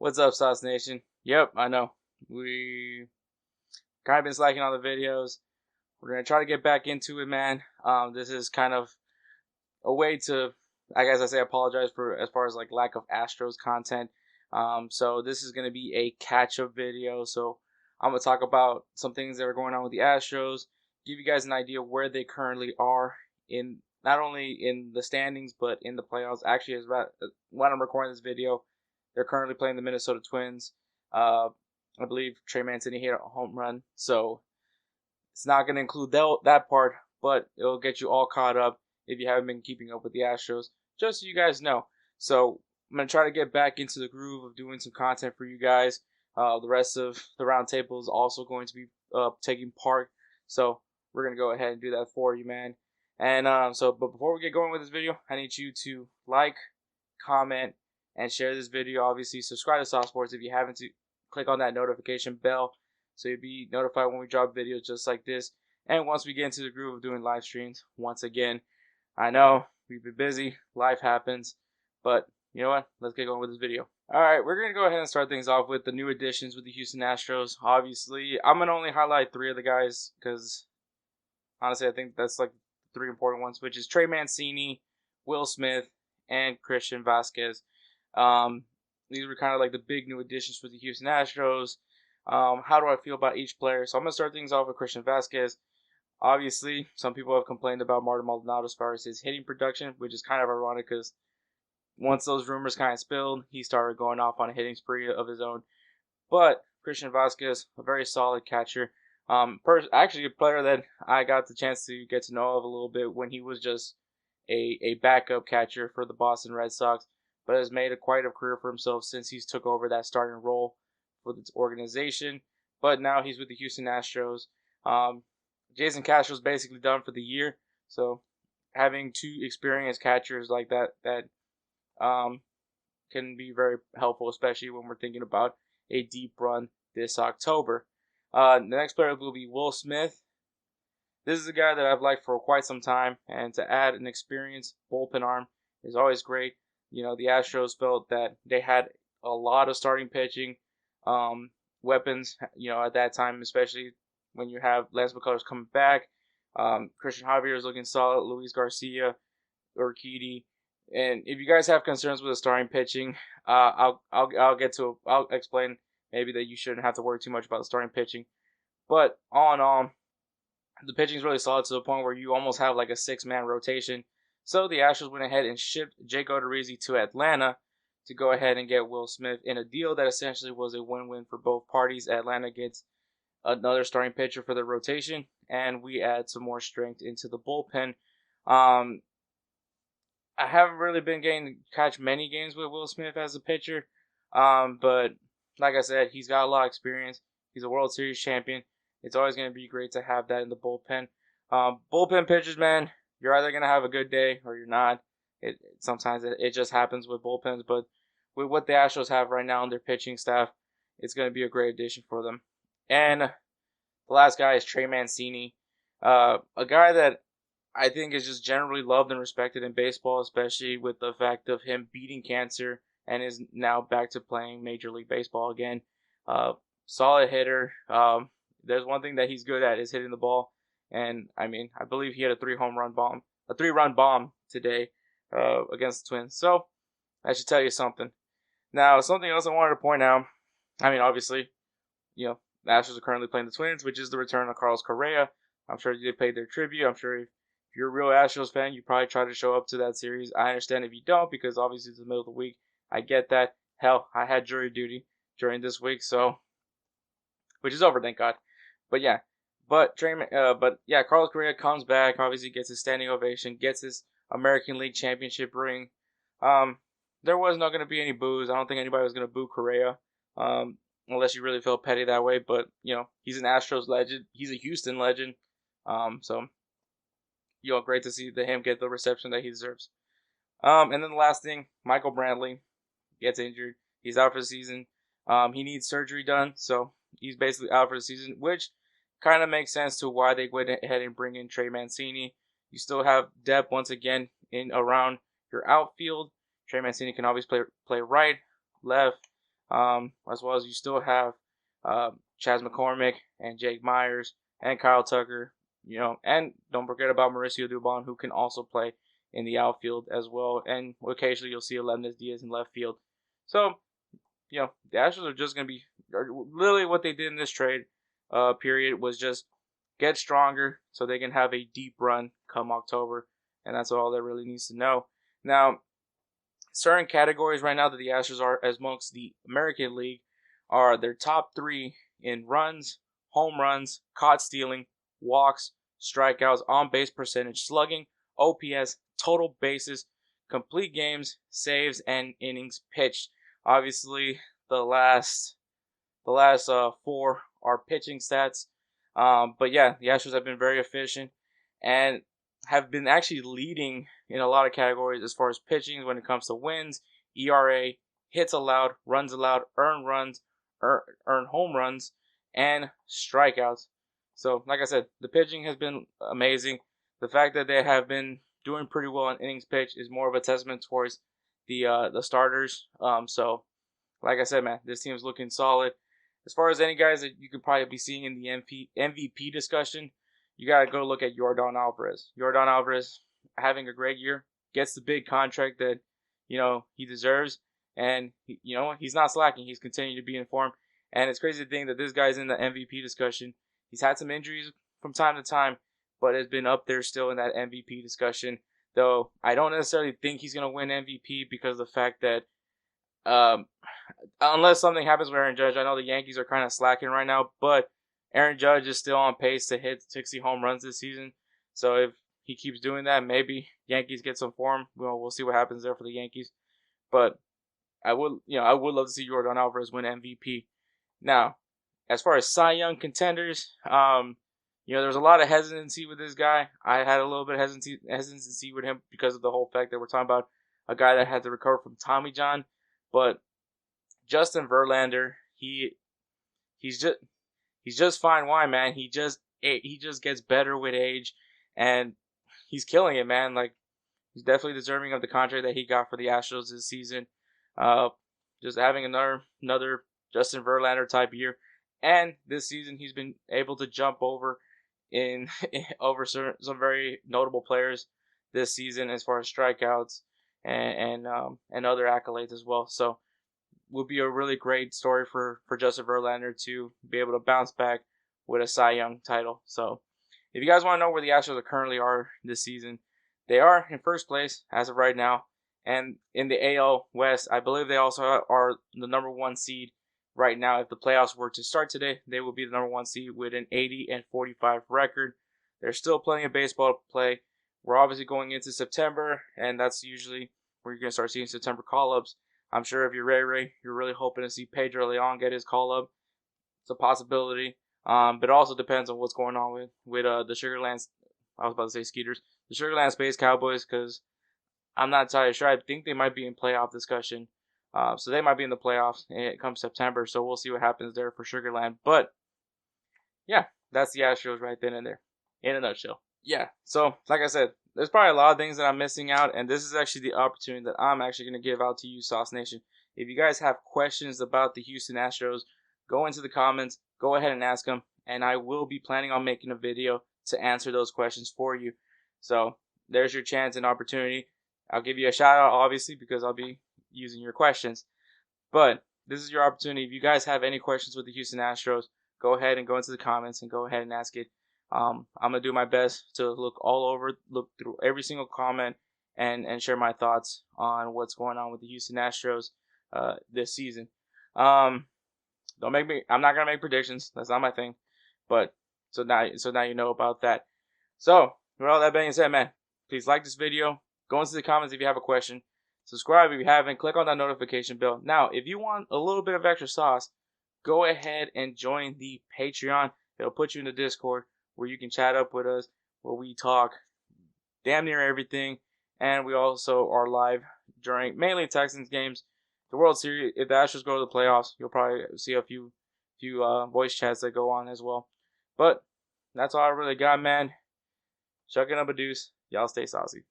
What's up, Sauce Nation? Yep, I know. We kind of been slacking on the videos. We're gonna try to get back into it, man. This is kind of a way to, I guess I say, apologize for as far as like lack of Astros content. So this is gonna be a catch-up video. So I'm gonna talk about some things that are going on with the Astros, give you guys an idea where they currently are in not only in the standings but in the playoffs. Actually, as when I'm recording this video, they're currently playing the Minnesota Twins. I believe Trey Mancini hit a home run, so it's not going to include that part, but it'll get you all caught up if you haven't been keeping up with the Astros, just so you guys know. So I'm going to try to get back into the groove of doing some content for you guys. The rest of the roundtable is also going to be taking part, so we're going to go ahead and do that for you, man. And but before we get going with this video, I need you to like, comment, and share this video. Obviously, subscribe to Soft Sports if you haven't. Click on that notification bell so you'll be notified when we drop videos just like this. And once we get into the groove of doing live streams, once again, I know we've been busy, life happens, but you know what? Let's get going with this video. Alright, we're going to go ahead and start things off with the new additions with the Houston Astros. Obviously, I'm going to only highlight 3 of the guys because honestly, I think that's like 3 important ones, which is Trey Mancini, Will Smith, and Christian Vasquez. These were kind of like the big new additions for the Houston Astros. How do I feel about each player? So I'm going to start things off with Christian Vasquez. Obviously, some people have complained about Martin Maldonado as far as his hitting production, which is kind of ironic because once those rumors kind of spilled, he started going off on a hitting spree of his own. But Christian Vasquez, a very solid catcher. Actually, a player that I got the chance to get to know of a little bit when he was just a backup catcher for the Boston Red Sox, but has made quite a career for himself since he's took over that starting role for the organization. But now he's with the Houston Astros. Jason Castro's basically done for the year, so having 2 experienced catchers like that can be very helpful, especially when we're thinking about a deep run this October. The next player will be Will Smith. This is a guy that I've liked for quite some time, and to add an experienced bullpen arm is always great. You know, the Astros felt that they had a lot of starting pitching weapons, at that time, especially when you have Lance McCullers coming back. Christian Javier is looking solid, Luis Garcia, Urquidy. And if you guys have concerns with the starting pitching, I'll explain maybe that you shouldn't have to worry too much about the starting pitching. But all in all, the pitching is really solid to the point where you almost have like a 6-man rotation. So the Astros went ahead and shipped Jake Odorizzi to Atlanta to go ahead and get Will Smith in a deal that essentially was a win-win for both parties. Atlanta gets another starting pitcher for the rotation, and we add some more strength into the bullpen. I haven't really been getting to catch many games with Will Smith as a pitcher, but like I said, he's got a lot of experience. He's a World Series champion. It's always going to be great to have that in the bullpen. Bullpen pitchers, man, you're either going to have a good day or you're not. Sometimes it just happens with bullpens, but with what the Astros have right now in their pitching staff, it's going to be a great addition for them. And the last guy is Trey Mancini, a guy that I think is just generally loved and respected in baseball, especially with the fact of him beating cancer and is now back to playing Major League Baseball again. Solid hitter. There's one thing that he's good at is hitting the ball, and I believe he had a 3-run bomb today against the Twins. So that should tell you something. Now, something else I wanted to point out. Obviously, the Astros are currently playing the Twins, which is the return of Carlos Correa. I'm sure they paid their tribute. I'm sure if you're a real Astros fan, you probably try to show up to that series. I understand if you don't, because obviously it's the middle of the week. I get that. Hell, I had jury duty during this week, which is over, thank God. But Carlos Correa comes back. Obviously, gets his standing ovation, gets his American League championship ring. There was not going to be any boos. I don't think anybody was going to boo Correa, unless you really feel petty that way. But he's an Astros legend. He's a Houston legend. Great to see him get the reception that he deserves. And then the last thing, Michael Brantley gets injured. He's out for the season. He needs surgery done, so he's basically out for the season, which kind of makes sense to why they went ahead and bring in Trey Mancini. You still have depth once again in around your outfield. Trey Mancini can always play right, left. as well as you still have Chas McCormick and Jake Myers and Kyle Tucker, and don't forget about Mauricio Dubon, who can also play in the outfield as well, and occasionally you'll see Alemnes Diaz in left field. So, the Astros are just going to be, literally what they did in this trade period was just get stronger so they can have a deep run come October, and that's all that really needs to know. Now, certain categories right now that the Astros are amongst the American League are their top 3 in runs, home runs, caught stealing, walks, strikeouts, on-base percentage, slugging, OPS, total bases, complete games, saves, and innings pitched. Obviously, the last 4 are pitching stats. But yeah, the Astros have been very efficient and have been actually leading in a lot of categories as far as pitching when it comes to wins, ERA, hits allowed, runs allowed, earned runs, earned home runs, and strikeouts. So, like I said, the pitching has been amazing. The fact that they have been doing pretty well in innings pitched is more of a testament towards the starters. So, like I said, man, this team is looking solid. As far as any guys that you could probably be seeing in the MVP discussion, you got to go look at Yordan Alvarez. Yordan Alvarez having a great year, gets the big contract that, he deserves. And, he's not slacking. He's continuing to be in form. And it's crazy to think that this guy's in the MVP discussion. He's had some injuries from time to time, but has been up there still in that MVP discussion. Though I don't necessarily think he's going to win MVP because of the fact that unless something happens with Aaron Judge, I know the Yankees are kind of slacking right now, but Aaron Judge is still on pace to hit 60 home runs this season. So if he keeps doing that, maybe Yankees get some form. We'll see what happens there for the Yankees. But I would love to see Yordan Alvarez win MVP. Now, as far as Cy Young contenders, there's a lot of hesitancy with this guy. I had a little bit of hesitancy with him because of the whole fact that we're talking about a guy that had to recover from Tommy John. But Justin Verlander, he's just fine wine, man. He just gets better with age, and he's killing it, man. Like, he's definitely deserving of the contract that he got for the Astros this season. Just having another Justin Verlander type year, and this season he's been able to jump over over some very notable players this season as far as strikeouts and other accolades as well. So, would be a really great story for Justin Verlander to be able to bounce back with a Cy Young title. So, if you guys want to know where the Astros currently are this season, they are in first place as of right now. And in the AL West, I believe they also are the number 1 seed right now. If the playoffs were to start today, they will be the number 1 seed with an 80-45 record. There's still plenty of baseball to play. We're obviously going into September, and that's usually where you're going to start seeing September call-ups. I'm sure if you're Ray, you're really hoping to see Pedro Leon get his call-up. It's a possibility. But it also depends on what's going on with the Sugarland. I was about to say Skeeters. The Sugarland Space Cowboys, because I'm not entirely sure. I think they might be in playoff discussion. So they might be in the playoffs come September. So we'll see what happens there for Sugarland. But, yeah, that's the Astros right then and there in a nutshell. Yeah, so like I said, there's probably a lot of things that I'm missing out, and this is actually the opportunity that I'm actually going to give out to you, Sauce Nation. If you guys have questions about the Houston Astros, go into the comments, go ahead and ask them, and I will be planning on making a video to answer those questions for you. So there's your chance and opportunity. I'll give you a shout out, obviously, because I'll be using your questions. But this is your opportunity. If you guys have any questions with the Houston Astros, go ahead and go into the comments and go ahead and ask it. I'm going to do my best to look through every single comment and share my thoughts on what's going on with the Houston Astros this season. I'm not going to make predictions. That's not my thing. But so now you know about that. So, with all that being said, man, please like this video. Go into the comments if you have a question. Subscribe if you haven't. Click on that notification bell. Now, if you want a little bit of extra sauce, go ahead and join the Patreon. It'll put you in the Discord, where you can chat up with us, where we talk damn near everything, and we also are live during mainly Texans games. The World Series, if the Astros go to the playoffs, you'll probably see a few voice chats that go on as well. But that's all I really got, man. Chucking up a deuce. Y'all stay saucy.